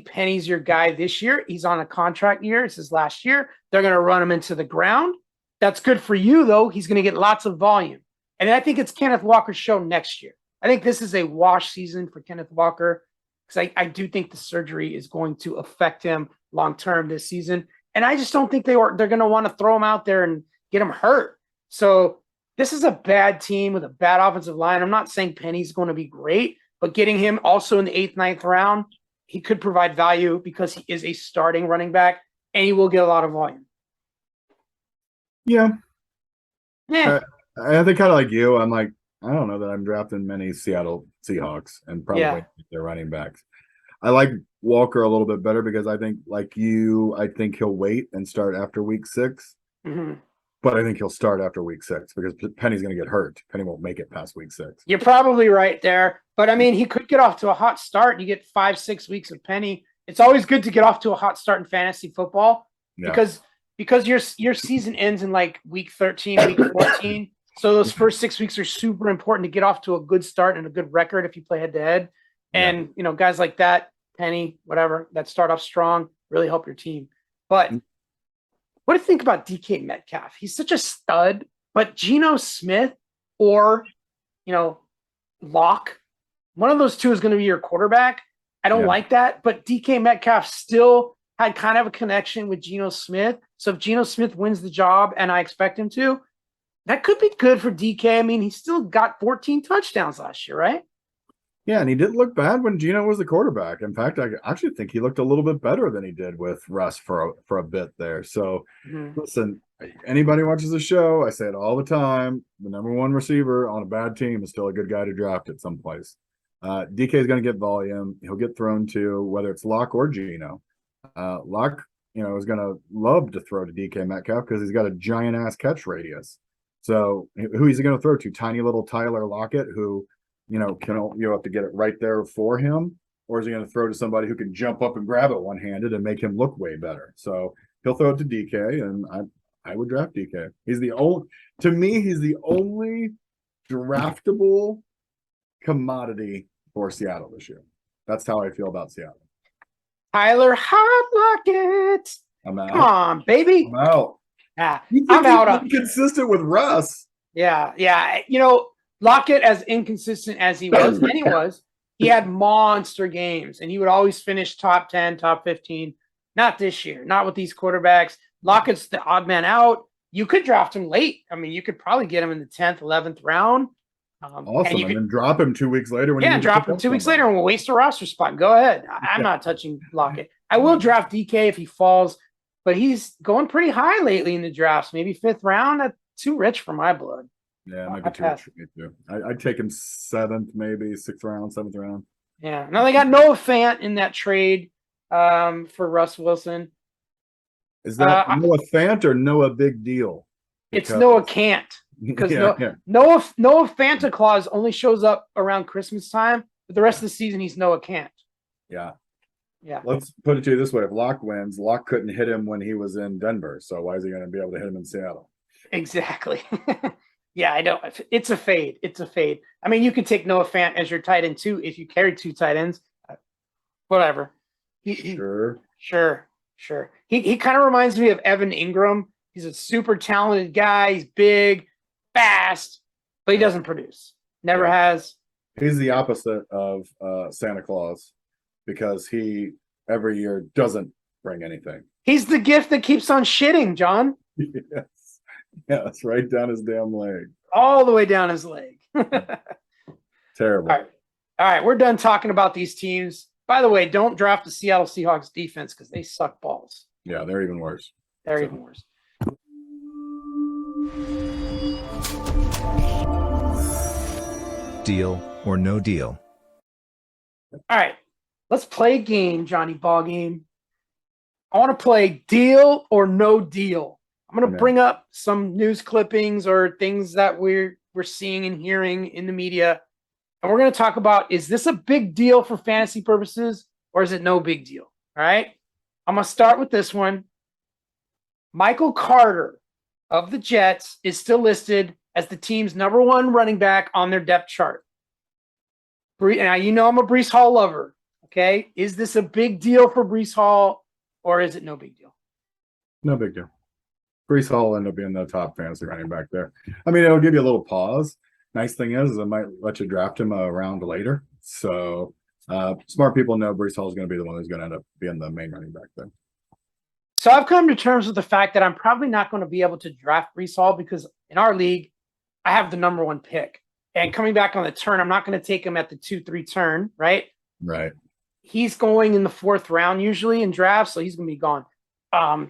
Penny's your guy this year. He's on a contract year. It's his last year. They're going to run him into the ground. That's good for you, though. He's going to get lots of volume. And I think it's Kenneth Walker's show next year. I think this is a wash season for Kenneth Walker because I do think the surgery is going to affect him long-term this season. And I just don't think they're going to want to throw him out there and get him hurt. So this is a bad team with a bad offensive line. I'm not saying Penny's going to be great, but getting him also in the 8th, 9th round, he could provide value because he is a starting running back and he will get a lot of volume. Yeah. I think kind of like you. I'm like, I don't know that I'm drafting many Seattle Seahawks and probably their running backs. I like Walker a little bit better because I think, like you, I think he'll wait and start after week 6. Mm-hmm. but I think he'll start after week 6 because Penny's going to get hurt. Penny won't make it past week 6. You're probably right there. But I mean, he could get off to a hot start. You get 5-6 weeks of Penny. It's always good to get off to a hot start in fantasy football because your season ends in like week 13, week 14. So those first 6 weeks are super important to get off to a good start and a good record if you play head to head. And guys like that, Penny, whatever, that start off strong, really help your team. But what do you think about DK Metcalf? He's such a stud, but Geno Smith or, Locke, one of those two is going to be your quarterback. I don't like that, but DK Metcalf still had kind of a connection with Geno Smith. So if Geno Smith wins the job, and I expect him to, that could be good for DK. I mean, he still got 14 touchdowns last year, right? Yeah, and he didn't look bad when Geno was the quarterback. In fact, I actually think he looked a little bit better than he did with Russ for a bit there. So, listen, anybody watches the show, I say it all the time, the number one receiver on a bad team is still a good guy to draft at some place. DK is going to get volume. He'll get thrown to, whether it's Locke or Geno. Locke, is going to love to throw to DK Metcalf because he's got a giant-ass catch radius. So, who is he going to throw to? Tiny little Tyler Lockett, who – have to get it right there for him, or is he going to throw to somebody who can jump up and grab it one-handed and make him look way better? So he'll throw it to DK, and I would draft DK. He's the only draftable commodity for Seattle this year. That's how I feel about Seattle. Tyler Hot Lockett. I'm out. Come on, baby. I'm out. Yeah, I'm out on consistent with Russ. Yeah. Lockett, as inconsistent as he was, and he had monster games, and he would always finish top 10, top 15. Not this year, not with these quarterbacks. Lockett's the odd man out. You could draft him late. I mean, you could probably get him in the 10th, 11th round. Awesome, and then drop him 2 weeks later. Drop him 2 weeks later, and we'll waste a roster spot. Go ahead. I'm not touching Lockett. I will draft DK if he falls, but he's going pretty high lately in the drafts. Maybe 5th round. That's too rich for my blood. Yeah, it might be too much for me too. I'd take him 7th, maybe 6th round, 7th round. Yeah. Now they got Noah Fant in that trade for Russ Wilson. Is that Noah Fant or Noah Big Deal? It's Noah Can't. Because Noah Fanta Claus only shows up around Christmas time, but the rest of the season he's Noah Can't. Yeah. Yeah. Let's put it to you this way. If Locke wins, Locke couldn't hit him when he was in Denver. So why is he going to be able to hit him in Seattle? Exactly. Yeah, I know. It's a fade. I mean, you can take Noah Fant as your tight end too if you carry 2 tight ends. Whatever. Sure. He kind of reminds me of Evan Ingram. He's a super talented guy. He's big, fast, but he doesn't produce. Never has. He's the opposite of Santa Claus because he every year doesn't bring anything. He's the gift that keeps on shitting, John. Yes, right down his damn leg. All the way down his leg. Terrible. All right, we're done talking about these teams. By the way, don't draft the Seattle Seahawks defense because they suck balls. Yeah, they're even worse. Even worse. Deal or no deal? All right, let's play a game, Johnny Ballgame. I want to play deal or no deal. I'm going to bring up some news clippings or things that we're seeing and hearing in the media. And we're going to talk about, is this a big deal for fantasy purposes or is it no big deal? All right. I'm going to start with this one. Michael Carter of the Jets is still listed as the team's number 1 running back on their depth chart. Now, I'm a Breece Hall lover. Okay. Is this a big deal for Breece Hall or is it no big deal? No big deal. Breece Hall will end up being the top fantasy running back there. I mean, it'll give you a little pause. Nice thing is, it might let you draft him a round later. So smart people know Breece Hall is going to be the one who's going to end up being the main running back there. So I've come to terms with the fact that I'm probably not going to be able to draft Breece Hall because in our league, I have the number 1 pick. And coming back on the turn, I'm not going to take him at the 2-3 turn, right? Right. He's going in the 4th round usually in drafts, so he's going to be gone.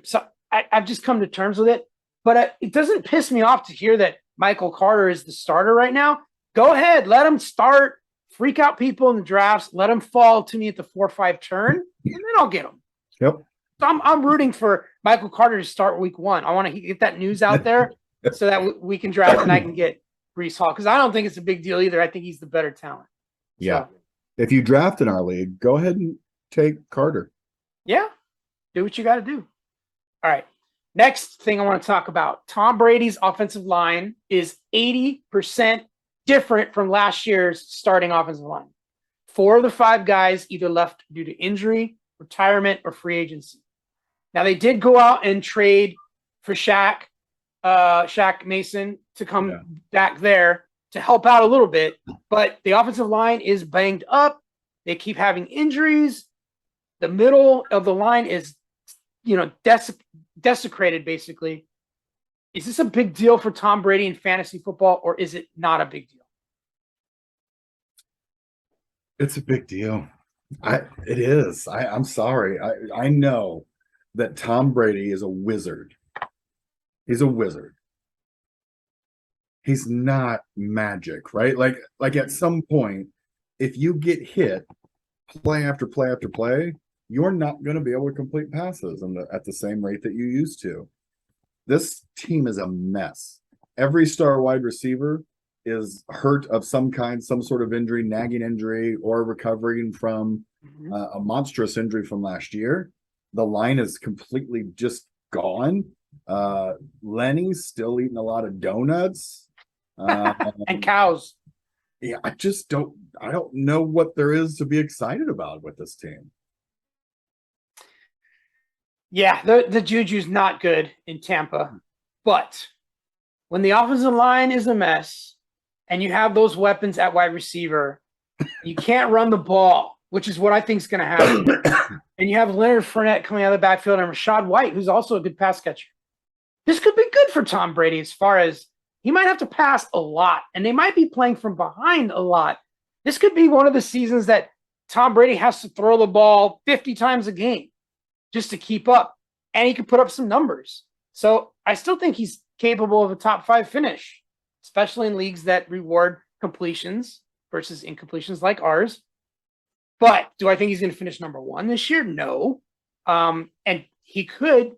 So I've just come to terms with it. But it doesn't piss me off to hear that Michael Carter is the starter right now. Go ahead. Let him start. Freak out people in the drafts. Let him fall to me at the 4-5 turn, and then I'll get him. Yep. So I'm rooting for Michael Carter to start week 1. I want to get that news out there. so that we can draft and I can get Brees Hall, because I don't think it's a big deal either. I think he's the better talent. Yeah. So, If you draft in our league, go ahead and take Carter. yeah, do what you got to do. All right. Next thing I want to talk about, Tom Brady's offensive line is 80% different from last year's starting offensive line. 4 of the 5 guys either left due to injury, retirement, or free agency. Now, they did go out and trade for Shaq Mason to come back there to help out a little bit, but the offensive line is banged up. They keep having injuries. The middle of the line is, desecrated, basically. Is this a big deal for Tom Brady in fantasy football, or is it not a big deal? It's a big deal. It is. I'm sorry. I know that Tom Brady is a wizard. He's a wizard. He's not magic, right? Like at some point, if you get hit play after play after play, you're not going to be able to complete passes at the same rate that you used to. This team is a mess. Every star wide receiver is hurt of some kind, some sort of injury, nagging injury, or recovering from a monstrous injury from last year. The line is completely just gone. Lenny's still eating a lot of donuts. And cows. Yeah, I don't know what there is to be excited about with this team. Yeah, the Juju's not good in Tampa, but when the offensive line is a mess and you have those weapons at wide receiver, you can't run the ball, which is what I think is going to happen. And you have Leonard Fournette coming out of the backfield and Rachaad White, who's also a good pass catcher. This could be good for Tom Brady as far as he might have to pass a lot, and they might be playing from behind a lot. This could be one of the seasons that Tom Brady has to throw the ball 50 times a game just to keep up, and he could put up some numbers. So I still think he's capable of a top 5 finish, especially in leagues that reward completions versus incompletions like ours. But do I think he's going to finish number 1 this year? No. And he could,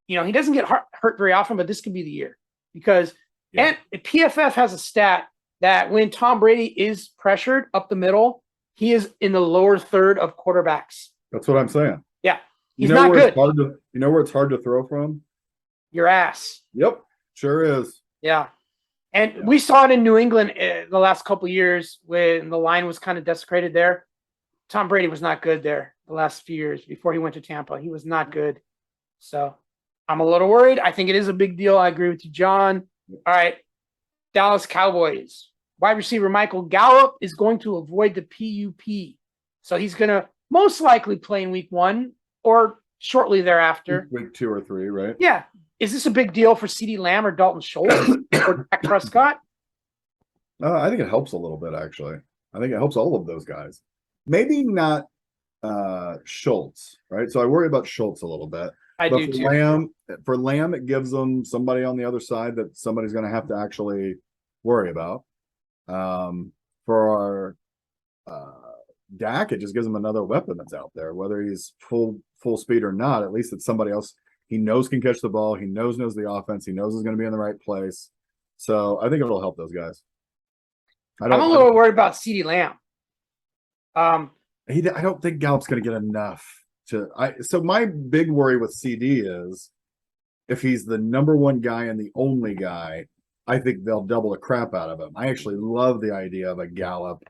he doesn't get hurt very often, but this could be the year because and PFF has a stat that when Tom Brady is pressured up the middle, he is in the lower third of quarterbacks. That's what I'm saying. Yeah. He's not good. You know where it's hard to throw from? Your ass. Yep. Sure is. Yeah. And we saw it in New England the last couple of years when the line was kind of desecrated there. Tom Brady was not good there the last few years before he went to Tampa. He was not good. So I'm a little worried. I think it is a big deal. I agree with you, John. All right. Dallas Cowboys. Wide receiver Michael Gallup is going to avoid the PUP. So he's going to most likely play in week 1 or shortly thereafter. Week 2 or 3, right? Yeah. Is this a big deal for CeeDee Lamb or Dalton Schultz or Dak Prescott? I think it helps a little bit, actually. I think it helps all of those guys. Maybe not Schultz, right? So I worry about Schultz a little bit. But do too. For Lamb, it gives them somebody on the other side that somebody's going to have to actually worry about. For Dak, it just gives him another weapon that's out there, whether he's full speed or not. At least it's somebody else he knows can catch the ball. He knows the offense. He knows is going to be in the right place. So I think it'll help those guys. I'm a little worried about CeeDee Lamb. I don't think Gallup's going to get enough. So my big worry with CD is if he's the number 1 guy and the only guy, I think they'll double the crap out of him. I actually love the idea of a Gallup,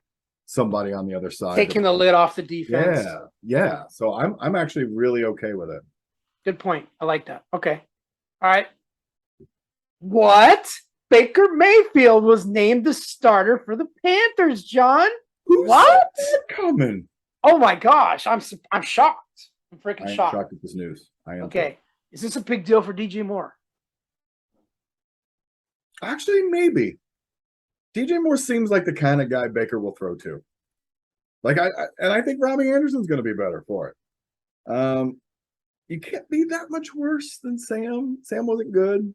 somebody on the other side taking the lid off the defense. Yeah. So I'm actually really okay with it. Good point. I like that. Okay. All right. What? Baker Mayfield was named the starter for the Panthers, John. What? Coming. Oh my gosh. I'm shocked. I'm freaking I am shocked. shocked at this news. I am. Okay. Is this a big deal for DJ Moore? Actually, maybe. DJ Moore seems like the kind of guy Baker will throw to. I think Robbie Anderson's going to be better for it. You can't be that much worse than Sam. Sam wasn't good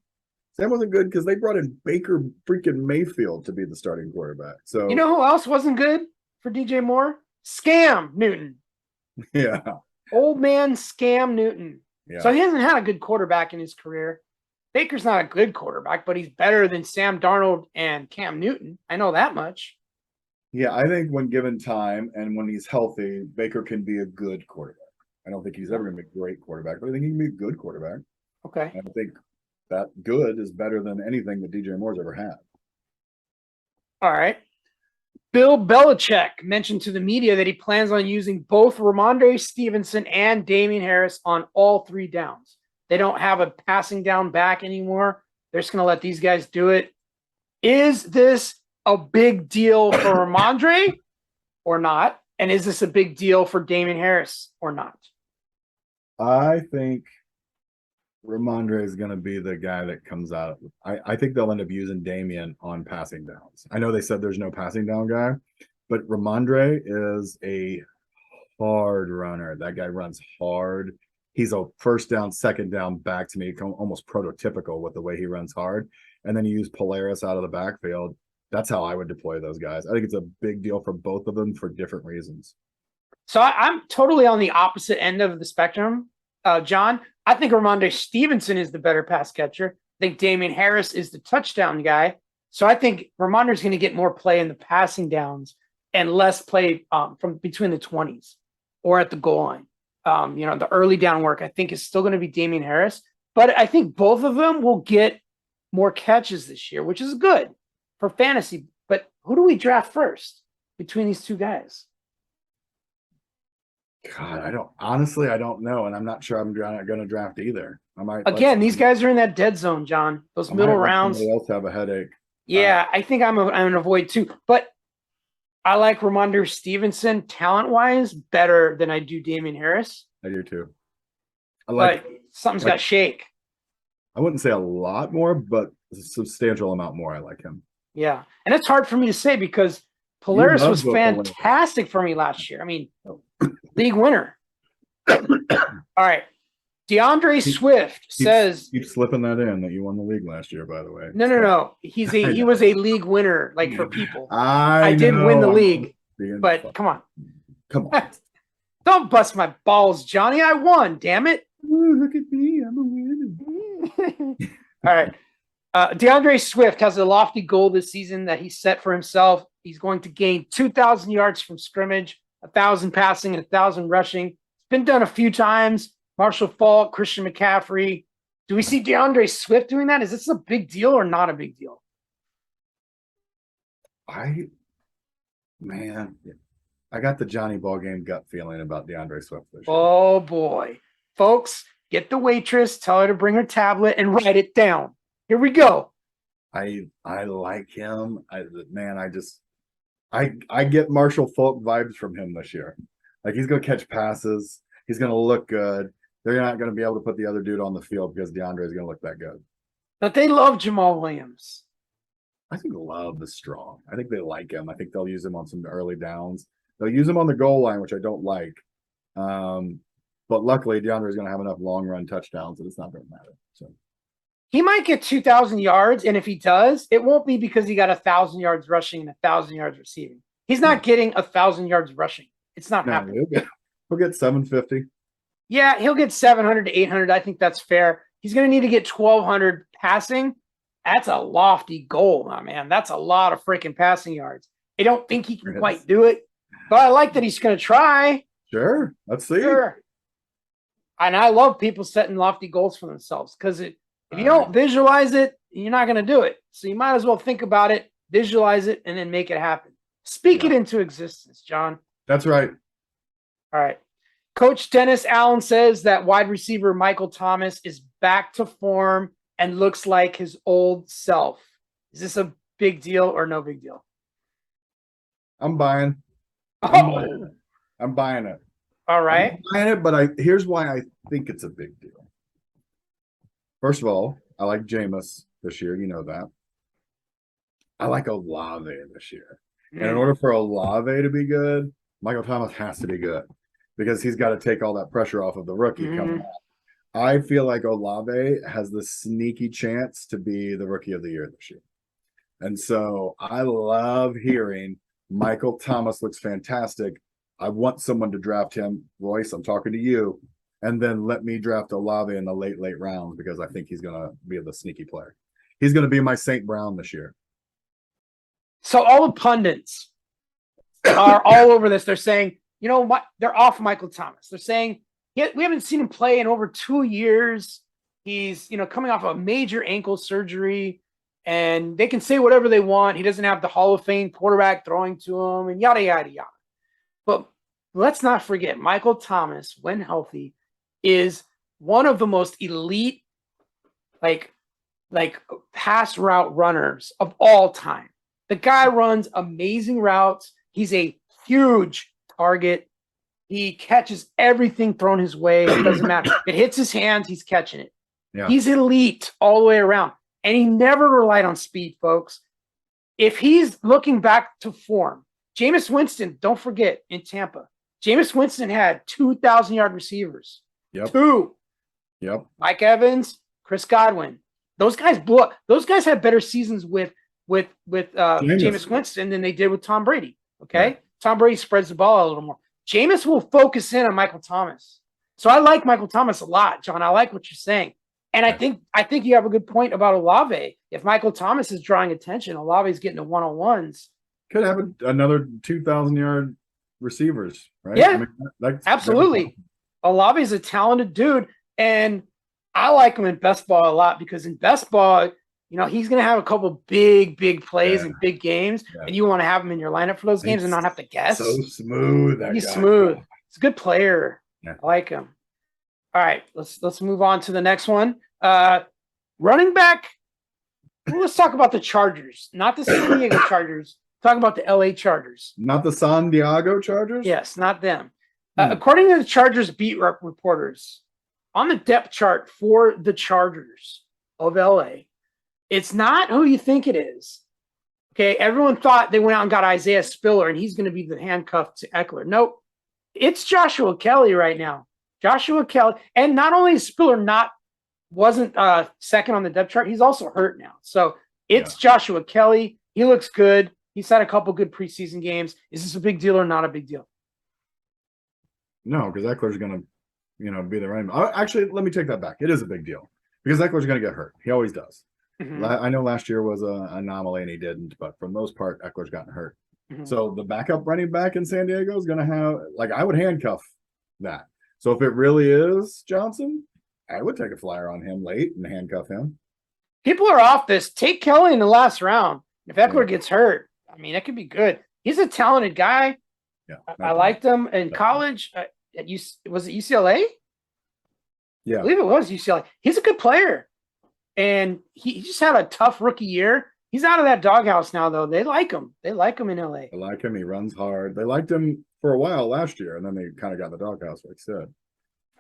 because they brought in Baker freaking Mayfield to be the starting quarterback. So you know who else wasn't good for DJ Moore? Scam Newton. Yeah. Old man Scam Newton. Yeah. So he hasn't had a good quarterback in his career. Baker's not a good quarterback, but he's better than Sam Darnold and Cam Newton. I know that much. Yeah, I think when given time and when he's healthy, Baker can be a good quarterback. I don't think he's ever going to be a great quarterback, but I think he can be a good quarterback. Okay. And I think that good is better than anything that DJ Moore's ever had. All right. Bill Belichick mentioned to the media that he plans on using both Ramondre Stevenson and Damian Harris on all 3 downs. They don't have a passing down back anymore. They're just going to let these guys do it. Is this a big deal for Ramondre or not? And is this a big deal for Damian Harris or not? I think Ramondre is going to be the guy that comes out. I think they'll end up using Damian on passing downs. I know they said there's no passing down guy, but Ramondre is a hard runner. That guy runs hard. He's a first down, second down back to me, almost prototypical with the way he runs hard. And then you use Polaris out of the backfield. That's how I would deploy those guys. I think it's a big deal for both of them for different reasons. So I'm totally on the opposite end of the spectrum, John. I think Ramondre Stevenson is the better pass catcher. I think Damian Harris is the touchdown guy. So I think Ramondre is going to get more play in the passing downs and less play from between the 20s or at the goal line. The early down work, I think, is still going to be Damian Harris. But I think both of them will get more catches this year, which is good for fantasy. But who do we draft first between these 2 guys? God, I don't know. And I'm not sure I'm going to draft either. I might. Again, these guys are in that dead zone, John. Those middle rounds. Somebody else have a headache. Yeah, I think I'm going to avoid too. But I like Ramondre Stevenson talent-wise better than I do Damian Harris. I do too. But something's got to shake. I wouldn't say a lot more, but a substantial amount more. I like him. Yeah. And it's hard for me to say because Polaris was fantastic for me last year. I mean, league winner. All right. DeAndre Swift says keep slipping that in that you won the league last year, by the way. No. He was a league winner, like for people. I did win the league. But come on. Don't bust my balls, Johnny. I won, damn it. Ooh, look at me. I'm a winner. All right. DeAndre Swift has a lofty goal this season that he set for himself. He's going to gain 2,000 yards from scrimmage, 1,000 passing, and 1,000 rushing. It's been done a few times. Marshall Faulk, Christian McCaffrey. Do we see DeAndre Swift doing that? Is this a big deal or not a big deal? I got the Johnny Ballgame gut feeling about DeAndre Swift this year. Oh, boy. Folks, get the waitress, tell her to bring her tablet and write it down. Here we go. I like him. I get Marshall Faulk vibes from him this year. Like he's going to catch passes. He's going to look good. They're not going to be able to put the other dude on the field because DeAndre is going to look that good. But they love Jamal Williams. I think Love is strong. I think they like him. I think they'll use him on some early downs. They'll use him on the goal line, which I don't like. But luckily, DeAndre is going to have enough long run touchdowns that it's not going to matter. So he might get 2,000 yards, and if he does, it won't be because he got 1,000 yards rushing and 1,000 yards receiving. He's not getting 1,000 yards rushing. It's not happening. He'll get 750. Yeah, he'll get 700 to 800. I think that's fair. He's going to need to get 1,200 passing. That's a lofty goal, my man. That's a lot of freaking passing yards. I don't think he can quite do it, but I like that he's going to try. Sure. Let's see. Sure. And I love people setting lofty goals for themselves because if you don't visualize it, you're not going to do it. So you might as well think about it, visualize it, and then make it happen. Speak it into existence, John. That's right. All right. Coach Dennis Allen says that wide receiver Michael Thomas is back to form and looks like his old self. Is this a big deal or no big deal? I'm buying. Oh. I'm buying it. All right. I'm buying it, but here's why I think it's a big deal. First of all, I like Jameis this year. You know that. I like Olave this year. And in order for Olave to be good, Michael Thomas has to be good because he's got to take all that pressure off of the rookie coming out. I feel like Olave has the sneaky chance to be the rookie of the year this year. And so I love hearing Michael Thomas looks fantastic. I want someone to draft him. Royce, I'm talking to you. and then let me draft Olave in the late rounds because I think he's going to be the sneaky player. He's going to be my St. Brown this year. So all the pundits are all over this. They're saying, you know what? They're off Michael Thomas. They're saying we haven't seen him play in over 2 years. He's, coming off a major ankle surgery, and they can say whatever they want. He doesn't have the Hall of Fame quarterback throwing to him, and yada, yada, yada. But let's not forget, Michael Thomas, when healthy, is one of the most elite, like pass route runners of all time. The guy runs amazing routes. He's a huge target. He catches everything thrown his way. It doesn't matter. It hits his hands, he's catching it. Yeah. He's elite all the way around. And he never relied on speed, folks. If he's looking back to form, Jameis Winston, don't forget, in Tampa, Jameis Winston had 2,000-yard receivers. Yep. 2. Yep. Mike Evans, Chris Godwin. Those guys blew up. Those guys had better seasons with Jameis Winston than they did with Tom Brady. Okay? Yeah. Tom Brady spreads the ball a little more. Jameis will focus in on Michael Thomas. So I like Michael Thomas a lot, John. I like what you're saying. And I think you have a good point about Olave. If Michael Thomas is drawing attention, Olave's getting the one-on-ones. Could have another 2,000-yard receivers, right? Yeah, absolutely. Olave's a talented dude, and I like him in best ball a lot because in best ball, he's going to have a couple big plays and big games, and you want to have him in your lineup for those games and not have to guess. So smooth. He's smooth. He's a good player. Yeah. I like him. All right, let's move on to the next one. Running back. Let's talk about the Chargers, not the San Diego Chargers. Talk about the LA Chargers. Not the San Diego Chargers? Yes, not them. According to the Chargers beat reporters, on the depth chart for the Chargers of LA, it's not who you think it is. Okay, everyone thought they went out and got Isaiah Spiller and he's going to be the handcuff to Eckler. Nope, it's Joshua Kelly right now. Joshua Kelly, and not only is Spiller wasn't second on the depth chart, he's also hurt now. So it's Joshua Kelly. He looks good. He's had a couple good preseason games. Is this a big deal or not a big deal? No, because Eckler's going to, be the running back. Actually, let me take that back. It is a big deal because Eckler's going to get hurt. He always does. Mm-hmm. I know last year was an anomaly and he didn't, but for the most part, Eckler's gotten hurt. Mm-hmm. So the backup running back in San Diego is going to have, I would handcuff that. So if it really is Johnson, I would take a flyer on him late and handcuff him. People are off this. Take Kelly in the last round. If Eckler gets hurt, that could be good. He's a talented guy. Yeah, I liked him in college. Was it UCLA? Yeah, I believe it was UCLA. He's a good player, and he just had a tough rookie year. He's out of that doghouse now, though. They like him. They like him in LA. They like him. He runs hard. They liked him for a while last year, and then they kind of got in the doghouse, like I said.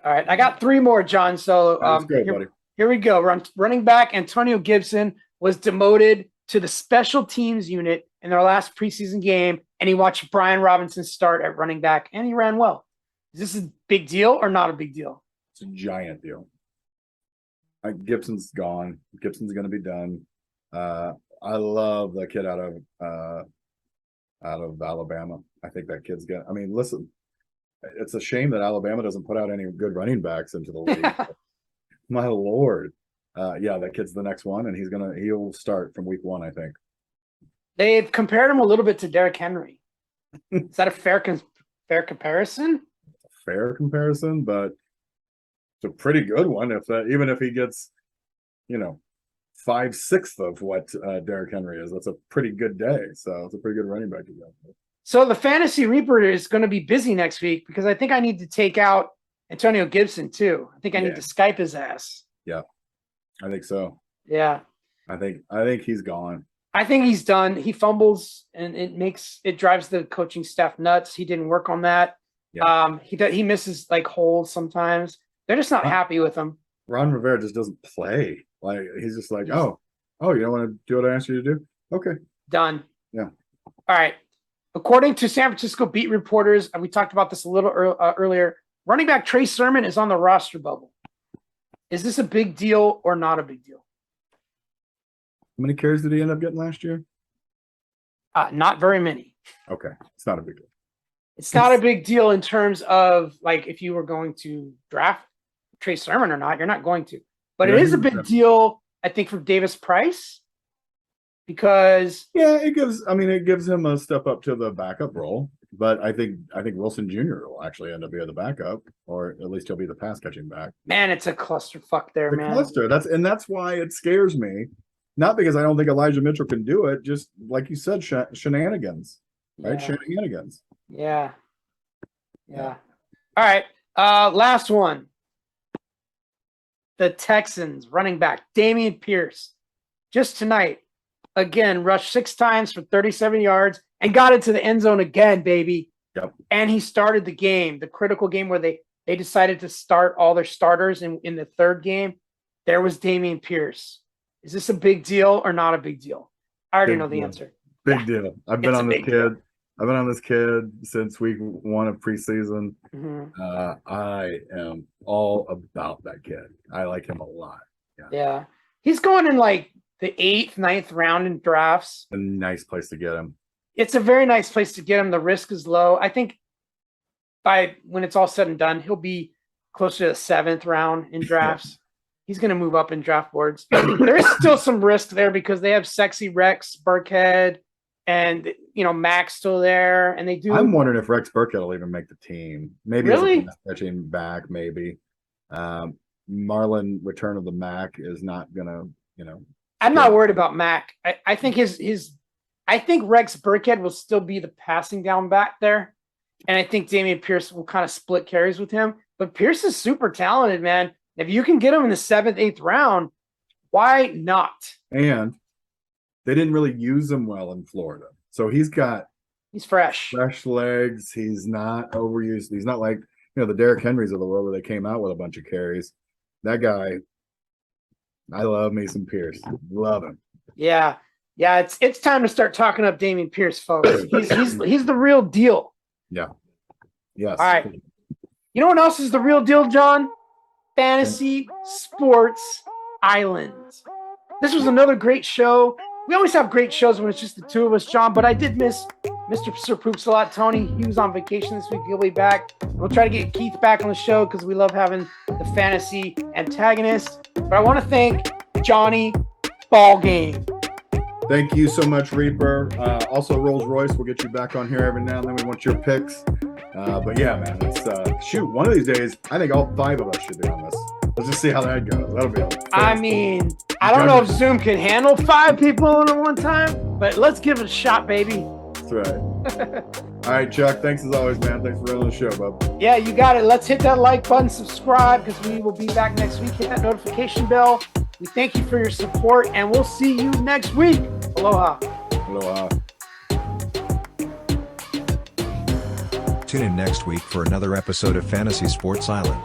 All right, I got 3 more, John. So buddy. Here we go. Running back Antonio Gibson was demoted to the special teams unit in their last preseason game, and he watched Brian Robinson start at running back, and he ran well. Is this a big deal or not a big deal? It's a giant deal. Gibson's gone. Gibson's going to be done. I love the kid out of Alabama. I think that kid's going to – listen, it's a shame that Alabama doesn't put out any good running backs into the league. My Lord. That kid's the next one, and he'll start from week 1, I think. They've compared him a little bit to Derrick Henry. Is that a fair comparison? Fair comparison, but it's a pretty good one. Even if he gets, 5/6 of what Derrick Henry is, that's a pretty good day. So it's a pretty good running back to go. So the Fantasy Reaper is going to be busy next week because I think I need to take out Antonio Gibson too. I think I need to Skype his ass. Yeah, I think so. Yeah, I think he's gone. I think he's done. He fumbles, and it drives the coaching staff nuts. He didn't work on that. Yeah. He misses holes sometimes. They're just not happy with him. Ron Rivera just doesn't play. He's just like, oh, you don't want to do what I asked you to do? Okay, done. Yeah. All right. According to San Francisco beat reporters, and we talked about this a little earlier, running back Trey Sermon is on the roster bubble. Is this a big deal or not a big deal? How many carries did he end up getting last year? Not very many. Okay, it's not a big deal. It's not a big deal in terms of if you were going to draft Trey Sermon or not. You're not going to. But Yeah, it is a he's big not. deal, I think, for Davis Price because Yeah, it gives him a step up to the backup role. But I think Wilson Jr. will actually end up being the backup, or at least he'll be the pass catching back. man, it's a clusterfuck there, The man. cluster. That's why it scares me. Not because I don't think Elijah Mitchell can do it, just like you said, shenanigans. Right? Yeah. Shenanigans. Yeah. All right. Last one. The Texans running back Dameon Pierce just tonight again rushed 6 times for 37 yards and got into the end zone again, baby. Yep. And he started the game, the critical game where they decided to start all their starters in the third game. There was Dameon Pierce. Is this a big deal or not a big deal? I already Big know the deal. answer. Big deal. I've been It's a on this big kid. deal. I've been on this kid since week 1 of preseason. Mhm. I am all about that kid. I like him a lot. Yeah. He's going in like the 8th, 9th round in drafts. A nice place to get him. It's a very nice place to get him. The risk is low. I think when it's all said and done, he'll be closer to the 7th round in drafts. He's going to move up in draft boards. There is still some risk there because they have sexy Rex Burkhead and Mac's still there, and they do. I'm wondering if Rex Burkhead will even make the team. Maybe Really? as a catching back. Maybe Marlon return of the Mac is not gonna. I'm not worried about Mac. I think I think Rex Burkhead will still be the passing down back there, and I think Dameon Pierce will kind of split carries with him. But Pierce is super talented, man. If you can get him in the 7th, 8th round, why not? And they didn't really use him well in Florida, so he's fresh. legs. He's not overused. He's not like the Derrick Henrys of the world where they came out with a bunch of carries. That guy, I love Mason Pierce. Love him. Yeah. It's time to start talking up Dameon Pierce, folks. He's the real deal. Yeah. Yes. All right. You know what else is the real deal, John? Fantasy Sports Island. This was another great show. We always have great shows when it's just the two of us, John, but I did miss Mr. Sir Poops a lot. Tony, he was on vacation this week. He'll be back. We'll try to get Keith back on the show because we love having the fantasy antagonist. But I want to thank Johnny Ballgame. Thank you so much, Reaper. Also, Rolls Royce, we'll get you back on here every now and then. We want your picks. But yeah, man, it's one of these days, I think all 5 of us should be on this. Let's just see how that goes. That'll be I don't know if Zoom can handle 5 people at one time, but let's give it a shot, baby. That's right. All right, Chuck, thanks as always, man. Thanks for running the show, bub. Yeah, you got it. Let's hit that like button, subscribe, because we will be back next week. Hit that notification bell. We thank you for your support, and we'll see you next week. Aloha. Aloha. Tune in next week for another episode of Fantasy Sports Island.